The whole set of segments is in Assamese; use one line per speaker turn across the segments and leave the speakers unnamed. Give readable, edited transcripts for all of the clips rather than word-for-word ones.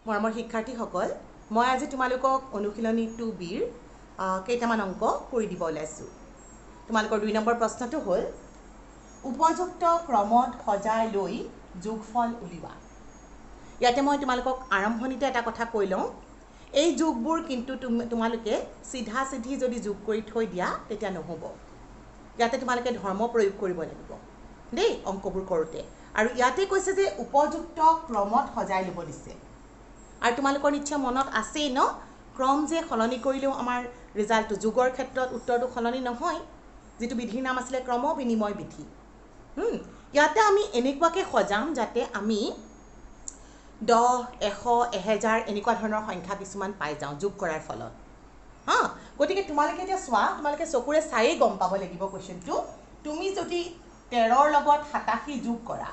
মৰমৰ শিক্ষাৰ্থীসকল, মই আজি তোমালোকক অনুশীলনী 2Bৰ কেইটামান অংক কৰি দিব ওলাইছোঁ। তোমালোকৰ 2 নম্বৰ প্ৰশ্নটো হ'ল উপযুক্ত ক্ৰমত সজাই লৈ যোগফল উলিওৱা। ইয়াতে মই তোমালোকক আৰম্ভণিতে এটা কথা কৈ লওঁ, এই যোগবোৰ কিন্তু তোমালোকে চিধা চিধি যদি যোগ কৰি থৈ দিয়া তেতিয়া নহ'ব। ইয়াতে তোমালোকে ধৰ্ম প্ৰয়োগ কৰিব লাগিব দেই অংকবোৰ কৰোঁতে। আৰু ইয়াতে কৈছে যে উপযুক্ত ক্ৰমত সজাই ল'ব দিছে। আৰু তোমালোকৰ নিশ্চয় মনত আছেই ন, ক্ৰম যে সলনি কৰিলেও আমাৰ ৰিজাল্টটো যোগৰ ক্ষেত্ৰত উত্তৰটো সলনি নহয়। যিটো বিধিৰ নাম আছিলে ক্ৰম বিনিময় বিধি। ইয়াতে আমি এনেকুৱাকৈ সজাম যাতে আমি 10, 100, 1000 এনেকুৱা ধৰণৰ সংখ্যা কিছুমান পাই যাওঁ যোগ কৰাৰ ফলত। গতিকে তোমালোকে এতিয়া চোৱা, তোমালোকে চকুৰে চায়েই গম পাব লাগিব কুৱেশ্যনটো। তুমি যদি 13ৰ লগত 87 যোগ কৰা,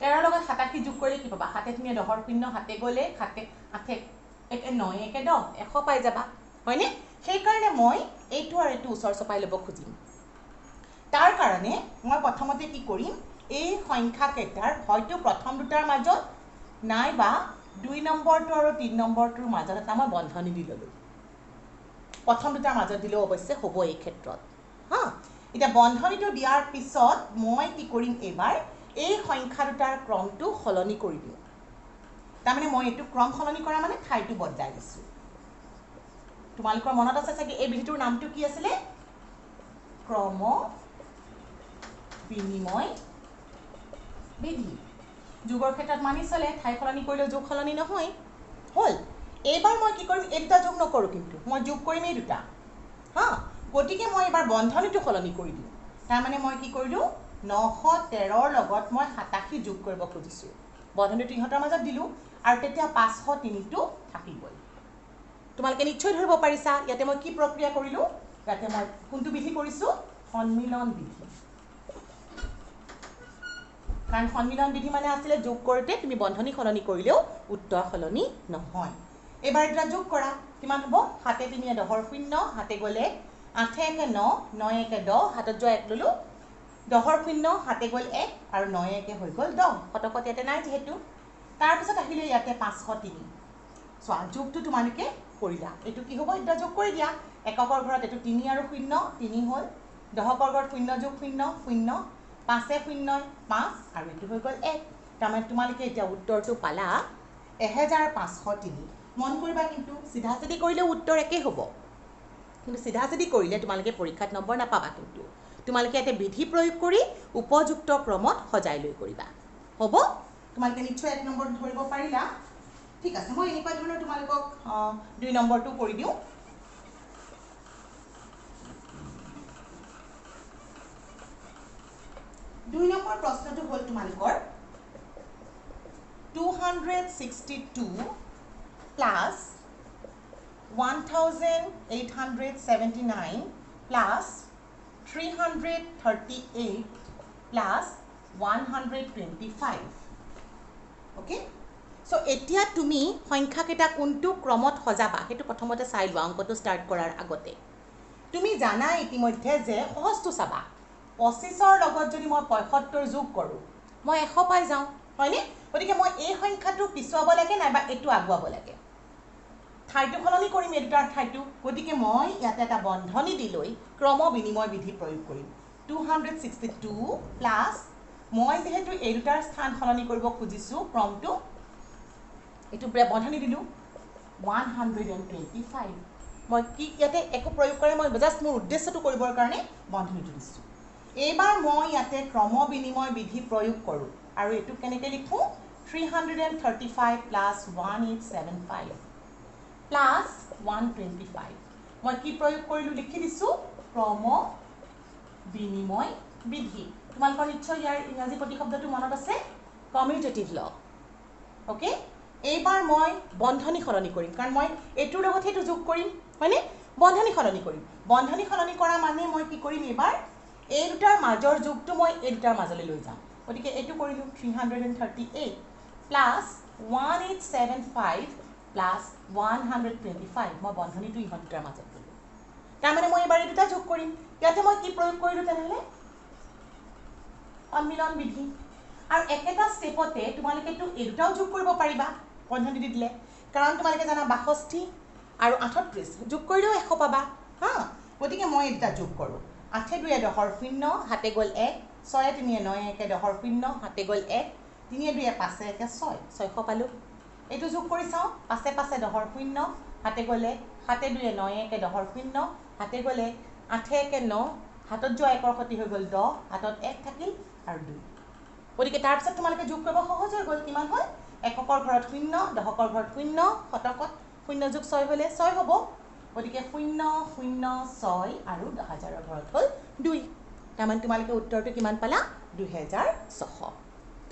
13ৰ লগত 87 যোগ কৰিলে কি পাবা? 7 × 10 = 0, 7 গ'লে 7 8 1 9 1 10, 100 পাই যাবা, হয়নে? সেইকাৰণে মই এইটো আৰু এইটো ওচৰ চপাই ল'ব খুজিম। তাৰ কাৰণে মই প্ৰথমতে কি কৰিম, এই সংখ্যাকেইটাৰ হয়তো প্ৰথম দুটাৰ মাজত নাইবা 2 নম্বৰটো আৰু 3 নম্বৰটোৰ মাজত এটা মই বন্ধনী দি ল'লোঁ। প্ৰথম দুটাৰ মাজত দিলেও অৱশ্যে হ'ব এই ক্ষেত্ৰত। এতিয়া বন্ধনীটো দিয়াৰ পিছত মই কি কৰিম, এইবাৰ এই সংখ্যা দুটাৰ ক্ৰমটো সলনি কৰি দিওঁ। তাৰমানে মই এইটো ক্ৰম সলনি কৰা মানে ঠাইটো বদলাই দিছোঁ। তোমালোকৰ মনত আছে চাগে এই বিধিটোৰ নামটো কি আছিলে? ক্ৰম বিনিময় বিধি। যোগৰ ক্ষেত্ৰত মানি চলে, ঠাই সলনি কৰিলেও যোগ সলনি নহয়। হ'ল, এইবাৰ মই কি কৰিম, এই দুটা যোগ নকৰোঁ, কিন্তু মই যোগ কৰিম এই দুটা। গতিকে মই এইবাৰ বন্ধনীটো সলনি কৰি দিওঁ। তাৰমানে মই কি কৰিলোঁ, 913ৰ লগত মই 87 যোগ কৰিব খুজিছোঁ। বন্ধনীটো ইহঁতৰ মাজত দিলোঁ আৰু তেতিয়া 503টো থাকি গ'ল। তোমালোকে নিশ্চয় ধৰিব পাৰিছা ইয়াতে মই কি প্ৰক্ৰিয়া কৰিলোঁ। ইয়াতে মই কোনটো বিধি কৰিছোঁ? সন্মিলন বিধি। কাৰণ সন্মিলন বিধি মানে আছিলে যোগ কৰোঁতে তুমি বন্ধনী সলনি কৰিলেও উত্তৰ সলনি নহয়। এইবাৰ এটা যোগ কৰা, কিমান হ'ব? 7 × 3 = 10, 0, 7 গ'লে 8 1 9, 9 1 10, হাতত যোৱা 1 ল'লোঁ, 10 0, 7 গ'ল 1 আৰু 9 1 হৈ গ'ল 10, শতকত ইয়াতে নাই যিহেতু। তাৰপিছত আহিলে ইয়াতে 503। চোৱা, যোগটো তোমালোকে কৰিলা, এইটো কি হ'ব? এতিয়া যোগ কৰি দিয়া। এককৰ ঘৰত এইটো 3 আৰু 0, 3 হ'ল। দশকৰ ঘৰত 0 যোগ 0 0, 5 0 5 আৰু এইটো হৈ গ'ল 1। তাৰমানে তোমালোকে এতিয়া উত্তৰটো পালা 1503। মন কৰিবা কিন্তু চিধা চিধি কৰিলেও উত্তৰ একেই হ'ব, কিন্তু চিধা চিধি কৰিলে তোমালোকে পৰীক্ষাত নম্বৰ নাপাবা। কিন্তু তোমালোকে ইয়াতে বিধি প্ৰয়োগ কৰি উপযুক্ত ক্ৰমত সজাই লৈ কৰিবা। হ'ব? তোমালোকে নিশ্চয় 1 নম্বৰটো ধৰিব পাৰিলা। ঠিক আছে, মই এনেকুৱা ধৰণৰ তোমালোকক 2 নম্বৰটো কৰি দিওঁ। দুই নম্বৰ প্ৰশ্নটো হ'ল তোমালোকৰ 262 প্লাছ 1879 প্লাছ 338 প্লাছ 125। অ'কে, চ' এতিয়া তুমি সংখ্যাকেইটা কোনটো ক্ৰমত সজাবা সেইটো প্ৰথমতে চাই লোৱা অংকটো ষ্টাৰ্ট কৰাৰ আগতে। তুমি জানা ইতিমধ্যে যে সহজটো চাবা, 25ৰ লগত যদি মই 75 যোগ কৰোঁ মই 100 পাই যাওঁ, হয়নে? গতিকে মই এই সংখ্যাটো পিছুৱাব লাগে নাইবা এইটো আগুৱাব লাগে। ঠাইটো সলনি কৰিম এই দুটাৰ ঠাইটো। গতিকে মই ইয়াতে এটা বন্ধনী দি লৈ ক্ৰম বিনিময় বিধি প্ৰয়োগ কৰিম। 262 প্লাছ, মই যিহেতু এই দুটাৰ স্থান সলনি কৰিব খুজিছোঁ ক্ৰমটো, এইটো বন্ধনী দিলোঁ 125। মই কি ইয়াতে একো প্ৰয়োগ কৰে, মই জাষ্ট মোৰ উদ্দেশ্যটো কৰিবৰ কাৰণে বন্ধনীটো দিছোঁ। এইবাৰ মই ইয়াতে ক্ৰম বিনিময় বিধি প্ৰয়োগ কৰোঁ আৰু এইটো কেনেকৈ লিখোঁ? 335 প্লাছ 1875 প্লাছ 125। মই কি প্ৰয়োগ কৰিলোঁ লিখি দিছোঁ, ক্ৰম বিনিময় বিধি। তোমালোকৰ নিশ্চয় ইয়াৰ ইংৰাজী প্ৰতিশব্দটো মনত আছে, কমিউটেটিভ ল। অ'কে, এইবাৰ মই বন্ধনী সলনি কৰিম, কাৰণ মই এইটোৰ লগত সেইটো যোগ কৰিম, হয়নে? বন্ধনী সলনি কৰিম। বন্ধনী সলনি কৰা মানে মই কি কৰিম, এইবাৰ এই দুটাৰ মাজৰ যোগটো মই এই দুটাৰ মাজলৈ লৈ যাম। গতিকে এইটো কৰিলোঁ 338 প্লাছ 1875 প্লাছ 125। মই বন্ধনীটো ইহঁত দুটাৰ মাজত ল'লোঁ। তাৰমানে মই এইবাৰ এই দুটা যোগ কৰিম। ইয়াতে মই কি প্ৰয়োগ কৰিলোঁ তেনেহ'লে? সন্মিলন বিধি। আৰু একেটা ষ্টেপতে তোমালোকেতো এই দুটাও যোগ কৰিব পাৰিবা। পদ্ধতি দিলে কাৰণ তোমালোকে জানা 62 আৰু 38 যোগ কৰিলেও 100 পাবা হা গতিকে মই এটা যোগ কৰোঁ 8 2 10 0 হাতে গ'ল 1 6 3 9 1 10 0 হাতে গ'ল 1 3 2 5 1 6 600 পালোঁ এইটো যোগ কৰি চাওঁ 5 5 10 0 হাতে গ'লে 7 2 9 1 10 0 হাতে গ'লে 8 1 9 হাতত যোৱা 1ৰ ক্ষতি হৈ গ'ল 10 হাতত 1 থাকিল আৰু 2 গতিকে তাৰপিছত তোমালোকে যোগ কৰিব সহজ হৈ গ'ল কিমান হ'ল এককৰ ঘৰত 0 দশকৰ ঘৰত 0 শতকত 0 যোগ 6 হ'লে 6 হ'ব গতিকে 0 0 6 আৰু 1000ৰ ঘৰত হ'ল 2 তাৰমানে তোমালোকে উত্তৰটো কিমান পালা 2600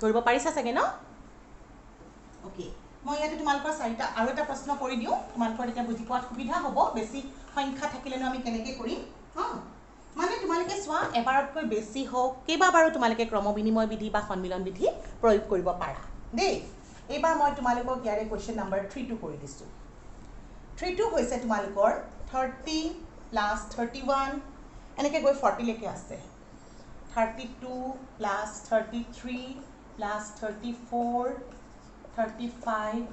কৰিব পাৰিছা চাগে ন ওকে মই ইয়াতে তোমালোকৰ চাৰিটা আৰু এটা প্ৰশ্ন কৰি দিওঁ তোমালোকৰ এতিয়া বুজি পোৱাত সুবিধা হ'ব বেছি সংখ্যা থাকিলেনো আমি কেনেকৈ কৰিম হা মানে তোমালোকে চোৱা এবাৰতকৈ বেছি হওক কেইবাবাৰো তোমালোকে ক্ৰম বিনিময় বিধি বা সন্মিলন বিধি প্ৰয়োগ কৰিব পাৰা দেই এইবাৰ মই তোমালোকক ইয়াৰে কুৱেশ্যন নম্বৰ 3টো কৰি দিছোঁ 3টো হৈছে তোমালোকৰ 30 প্লাছ 31 এনেকৈ গৈ 40 লৈকে আছে 32 plus 33 plus 34 35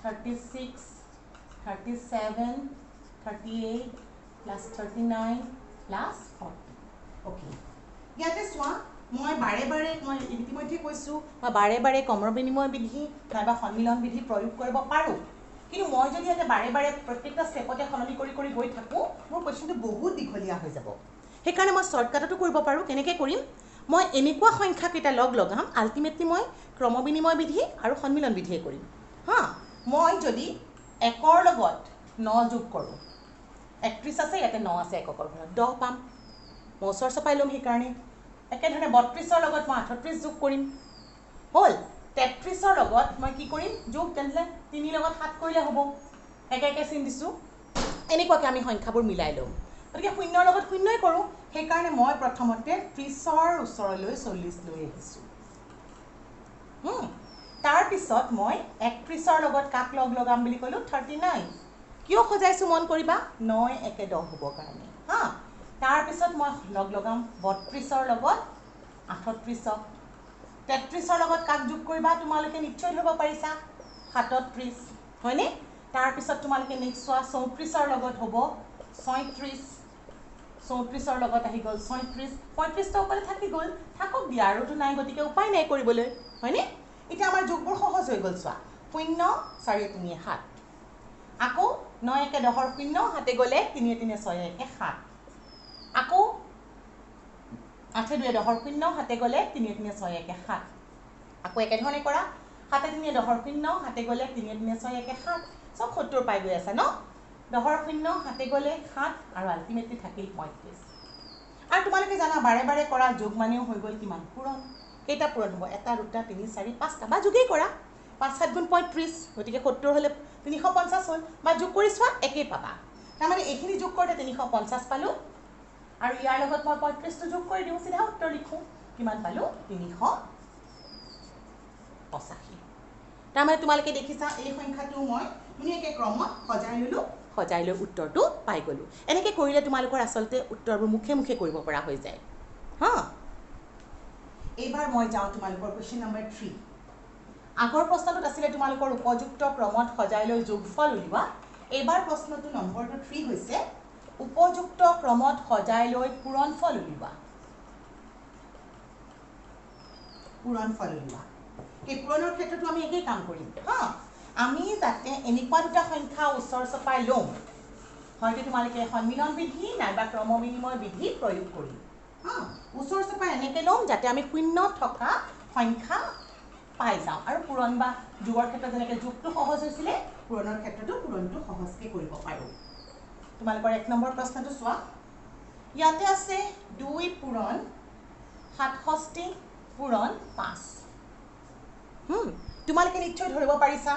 36 37 38 plus 39 plus 40 okay ইয়াতে চোৱা মই বাৰে বাৰে মই ইতিমধ্যে কৈছোঁ মই বাৰে বাৰে ক্ৰম বিনিময় বিধি নাইবা সন্মিলন বিধি প্ৰয়োগ কৰিব পাৰোঁ কিন্তু মই যদি ইয়াতে বাৰে বাৰে প্ৰত্যেকটা ষ্টেপতে সলনি কৰি কৰি গৈ থাকোঁ মোৰ কুৱেশ্যনটো বহুত দীঘলীয়া হৈ যাব সেইকাৰণে মই শ্বৰ্টকাটতো কৰিব পাৰোঁ কেনেকৈ কৰিম মই এনেকুৱা সংখ্যাকেইটা লগাম আল্টিমেটলি মই ক্ৰম বিনিময় বিধি আৰু সন্মিলন বিধিয়ে কৰিম হা মই যদি 1ৰ লগত 9 যোগ কৰোঁ 31 আছে ইয়াতে 9 আছে এককৰ ঘৰত 10 পাম মই ওচৰ চপাই ল'ম সেইকাৰণে একেধৰণে 32ৰ লগত মই 38 যোগ কৰিম হ'ল 33ৰ লগত মই কি কৰিম যোগ তেনেহ'লে 3 লগত 7 কৰিলে হ'ব একে একে চিন দিছোঁ এনেকুৱাকৈ আমি সংখ্যাবোৰ মিলাই ল'ম গতিকে 0ৰ লগত 0ই কৰোঁ সেইকাৰণে মই প্ৰথমতে 30ৰ ওচৰলৈ 40 লৈ আহিছোঁ তাৰপিছত মই 31ৰ লগত কাক লগাম বুলি ক'লোঁ 39 কিয় সজাইছোঁ মন কৰিবা 9 1 10 হ'বৰ কাৰণে হা তাৰপিছত মই লগাম 32ৰ লগত 38ক 33ৰ লগত কাক যোগ কৰিবা তোমালোকে নিশ্চয় ধৰিব পাৰিছা 37 হয়নে তাৰপিছত তোমালোকে নেক্সট চোৱা 34ৰ লগত হ'ব 36 34ৰ লগত আহি গ'ল 36 35টা ওপৰতে থাকি গ'ল থাকক দিয়া আৰুতো নাই গতিকে উপায় নাই কৰিবলৈ হয়নে এতিয়া আমাৰ যোগবোৰ সহজ হৈ গ'ল চোৱা 0 4 3 7 আকৌ 9 1 10 0 হাতে গ'লে 3 3 6 1 7 আকৌ 8 2 10 0 হাতে গ'লে 3 3 6 1 7 আকৌ একেধৰণে কৰা 7 3 10 0 হাতে গ'লে 3 3 6 1 7 চব 70 পাই গৈ আছে ন 10 0 হাতে গ'লে 7 আৰু আল্টিমেটলি থাকিল 35 আৰু তোমালোকে জানা বাৰে বাৰে কৰা যোগ মানেও হৈ গ'ল কিমান পূৰণ কেইটা পূৰণ হ'ব 1 2 3 4 5টা বা যোগেই কৰা 5 7 গুণ 35 গতিকে 70 হ'লে 350 হ'ল বা যোগ কৰি চোৱা একেই পাবা তাৰমানে এইখিনি যোগ কৰোঁতে 350 পালোঁ আৰু ইয়াৰ লগত মই 35টো যোগ কৰি দিওঁ চিধা উত্তৰ লিখোঁ কিমান পালোঁ 385 তাৰমানে তোমালোকে দেখিছা এই সংখ্যাটো মই ধুনীয়াকৈ ক্ৰমত সজাই ল'লোঁ সজাই লৈ উত্তৰটো পাই গ'লোঁ এনেকৈ কৰিলে তোমালোকৰ আচলতে উত্তৰবোৰ মুখে মুখে কৰিব পৰা হৈ যায় হা এইবাৰ মই যাওঁ তোমালোকৰ কুৱেশ্যন নম্বৰ 3 আগৰ প্ৰশ্নটোত আছিলে তোমালোকৰ উপযুক্ত ক্ৰমত সজাই লৈ যোগফল উলিওৱা এইবাৰ প্ৰশ্নটো নম্বৰটো 3 হৈছে উপযুক্ত ক্ৰমত সজাই লৈ পূৰণফল উলিওৱা এই পূৰণৰ ক্ষেত্ৰতো আমি একেই কাম কৰিম হা আমি যাতে এনেকুৱা দুটা সংখ্যা ওচৰ চপাই লওঁ হয়তো তোমালোকে সন্মিলন বিধি নাইবা ক্ৰম বিনিময় বিধি প্ৰয়োগ কৰিম হা ওচৰ চপাই এনেকৈ ল'ম যাতে আমি 0 থকা সংখ্যা পাই যাওঁ আৰু পূৰণ বা যোগৰ ক্ষেত্ৰত যেনেকৈ যোগটো সহজ হৈছিলে পূৰণৰ ক্ষেত্ৰতো পূৰণটো সহজকৈ কৰিব পাৰোঁ তোমালোকৰ 1 নম্বৰ প্ৰশ্নটো চোৱা ইয়াতে আছে 2 পূৰণ 67 পূৰণ 5 তোমালোকে নিশ্চয় ধৰিব পাৰিছা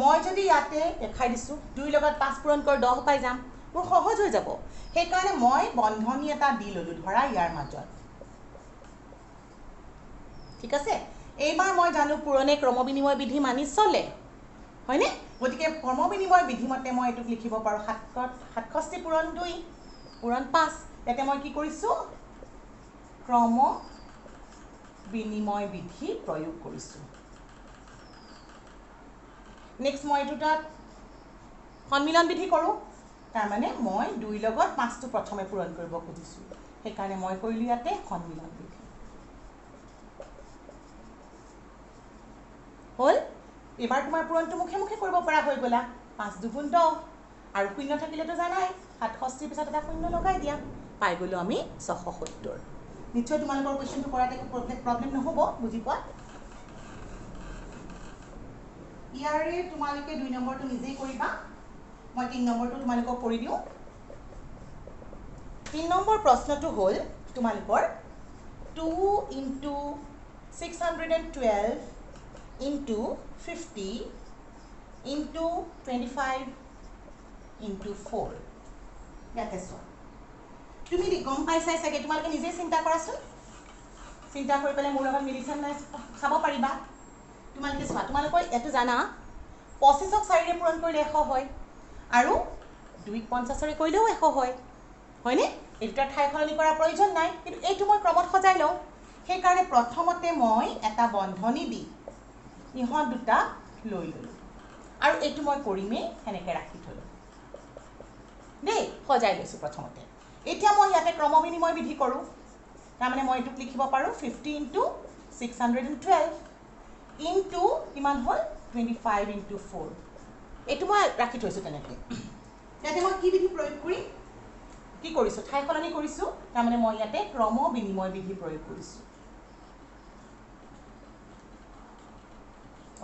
মই যদি ইয়াতে দেখাই দিছোঁ 2 লগত 5 পূৰণ কৰি 10 পাই যাম মোৰ সহজ হৈ যাব সেইকাৰণে মই বন্ধনী এটা দি ল'লোঁ ধৰা ইয়াৰ মাজত ঠিক আছে এইবাৰ মই জানো পূৰণে ক্ৰম বিনিময় বিধি মানি চলে হয়নে গতিকে ক্ৰম বিনিময় বিধি মতে মই এইটোক লিখিব পাৰোঁ 67 পূৰণ 2 পূৰণ 5 ইয়াতে মই কি কৰিছোঁ ক্ৰম বিনিময় বিধি প্ৰয়োগ কৰিছোঁ নেক্সট মই এইটো তাত সন্মিলন বিধি কৰোঁ তাৰমানে মই 2 লগত 5টো প্ৰথমে পূৰণ কৰিব খুজিছোঁ সেইকাৰণে মই কৰিলোঁ ইয়াতে সন্মিলন বিধি হ'ল এবাৰ তোমাৰ পূৰণটো মুখে মুখে কৰিব পৰা হৈ গ'লা 5 দুগুণ 10 আৰু শূন্য থাকিলেতো জানাই 67 পিছত এটা শূন্য লগাই দিয়া পাই গ'লোঁ আমি 670 নিশ্চয় তোমালোকৰ কুৱেশ্যনটো কৰাত একো প্ৰব্লেম নহ'ব বুজি পোৱা ইয়াৰে তোমালোকে 2 নম্বৰটো নিজেই কৰিবা মই 3 নম্বৰটো তোমালোকক কৰি দিওঁ 3 নম্বৰ প্ৰশ্নটো হ'ল তোমালোকৰ 2 into 612 into 50 into 25 into 4 ইয়াতে চোৱা তুমি গম পাইছাই চাগে তোমালোকে নিজে চিন্তা কৰাচোন চিন্তা কৰি পেলাই মোৰ লগত মিলিছে নাই চাব পাৰিবা তোমালোকে চোৱা তোমালোকৰ এইটো জানা 25ক 4ৰে পূৰণ কৰিলে 100 হয় আৰু 2ক 50ৰে কৰিলেও 100 হয় হয়নে এইটা ঠাই সলনি কৰাৰ প্ৰয়োজন নাই কিন্তু এইটো মই ক্ৰমত সজাই লওঁ সেইকাৰণে প্ৰথমতে মই এটা বন্ধনী দি ইহঁত দুটা লৈ ললোঁ আৰু এইটো মই কৰিমেই এনেকৈ ৰাখি থলোঁ দেই সজাই লৈছোঁ প্ৰথমতে এতিয়া মই ইয়াতে ক্ৰম বিনিময় বিধি কৰোঁ তাৰমানে মই এইটোক লিখিব পাৰোঁ 50 into 612 into কিমান হ'ল 25 into 4 এইটো মই ৰাখি থৈছোঁ তেনেকৈ ইয়াতে মই কি বিধি প্ৰয়োগ কৰিম কি কৰিছোঁ ঠাই সলনি কৰিছোঁ তাৰমানে মই ইয়াতে ক্ৰম বিনিময় বিধি প্ৰয়োগ কৰিছোঁ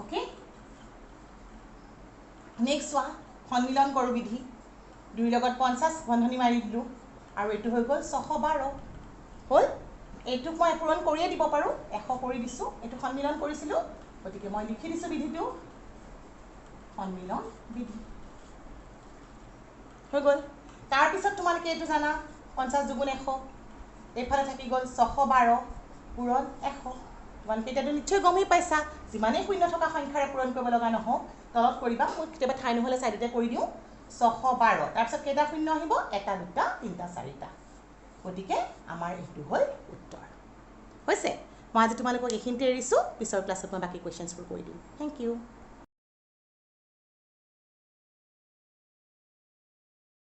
ওকে নেক্সট চোৱা সন্মিলন কৰোঁ বিধি 2 লগত 50 বন্ধনী মাৰি দিলোঁ আৰু এইটো হৈ গ'ল 612 হ'ল এইটোক মই পূৰণ কৰিয়ে দিব পাৰোঁ 100 কৰি দিছোঁ এইটো সন্মিলন কৰিছিলোঁ গতিকে মই লিখি দিছোঁ বিধিটো সন্মিলন বিধি হৈ গ'ল তাৰপিছত তোমালোকে এইটো জানা 50 দুগুণ 100 এইফালে থাকি গ'ল 612 পূৰণ 100 তোমালোকে এতিয়াতো নিশ্চয় গমেই পাইছা যিমানেই শূন্য থকা সংখ্যাৰে পূৰণ কৰিব লগা নহওক তলত কৰিবা মই কেতিয়াবা ঠাই নহ'লে চাইডতে কৰি দিওঁ 612 তাৰপিছত কেইটা শূন্য আহিব এটা দুটা তিনিটা চাৰিটা গতিকে আমাৰ এইটো হ'ল উত্তৰ হৈছে মই আজি তোমালোকক এইখিনিতে এৰিছোঁ পিছৰ ক্লাছত মই বাকী কুৱেশ্যনছবোৰ কৰি দিম থেংক ইউ